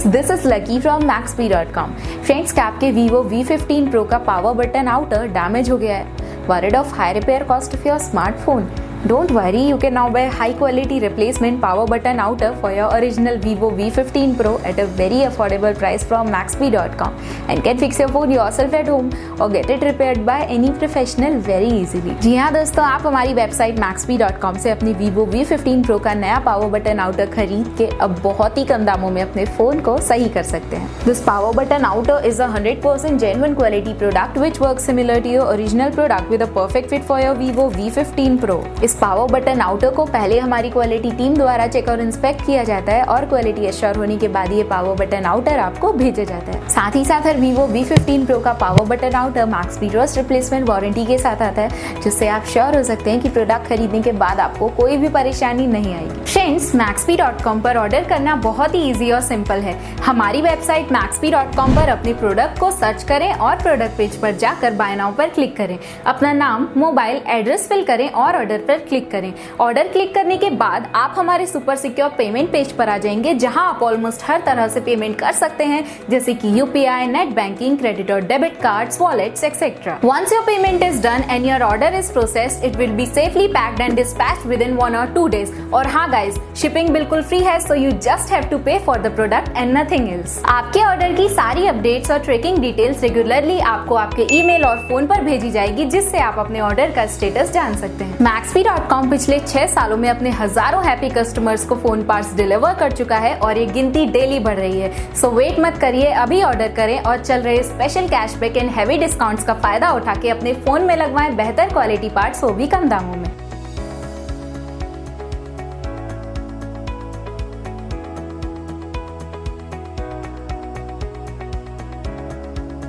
Friends, this is lucky from Maxbhi.com। Friends, क्या आपके Vivo V15 Pro का power button outer damage हो गया है? Worried of high repair cost of your smartphone? Don't worry, you can now buy high quality replacement power button outer for your original Vivo V15 Pro at a very affordable price from Maxbhi.com and can fix your phone yourself at home or get it repaired by any professional very easily। जी हाँ दोस्तों, आप हमारी website Maxbhi.com से अपनी Vivo V15 Pro का नया power button outer खरीद के अब बहुत ही कम दामों में अपने फोन को सही कर सकते हैं। This power button outer is a 100% genuine quality product which works similar to your original product with a perfect fit for your Vivo V15 Pro। इस पावर बटन आउटर को पहले हमारी क्वालिटी टीम द्वारा चेक और inspect किया जाता है और क्वालिटी एश्योर होने के बाद ये पावर बटन आउटर आपको भेजा जाता है। साथ ही साथ हर Vivo V15 Pro का power button outer Maxbhi trust replacement warranty के साथ आता है, जिससे आप श्योर हो सकते हैं कि प्रोडक्ट खरीदने के बाद आपको कोई भी परेशानी नहीं आएगी। फ्रेंड्स, Maxbhi.com पर ऑर्डर करना बहुत ही ईजी और सिंपल है। हमारी वेबसाइट Maxbhi.com पर अपने प्रोडक्ट को सर्च करें और प्रोडक्ट पेज पर जाकर बाय नाउ पर क्लिक करें। अपना नाम, मोबाइल, एड्रेस फिल करें और ऑर्डर पर क्लिक करें। ऑर्डर क्लिक करने के बाद आप हमारे सुपर सिक्योर पेमेंट पेज पर आ जाएंगे, जहां आप ऑलमोस्ट हर तरह से पेमेंट कर सकते हैं, जैसे कि यूपीआई, नेट बैंकिंग, क्रेडिट और debit cards, wallets etcetera. Once your payment is done and your order is processed, it will be safely packed and dispatched within 1 or 2 days। और हाँ गाइज, शिपिंग बिल्कुल free है, so you just have to pay for the product and nothing else. आपके order की सारी updates और tracking details regularly आपको आपके ईमेल और फोन पर भेजी जाएगी, जिससे आप अपने ऑर्डर का स्टेटस जान सकते हैं। Maxbhi.com पिछले 6 सालों में अपने हजारों हैप्पी कस्टमर्स को फोन पार्ट्स डिलीवर कर चुका है और ये गिनती डेली बढ़ रही है। सो वेट मत करिए, अभी ऑर्डर करें और चल रहे special cashback and heavy discounts का फायदा उठा के अपने फोन में लगवाएं बेहतर क्वालिटी पार्ट्स, वो भी कम दामों में।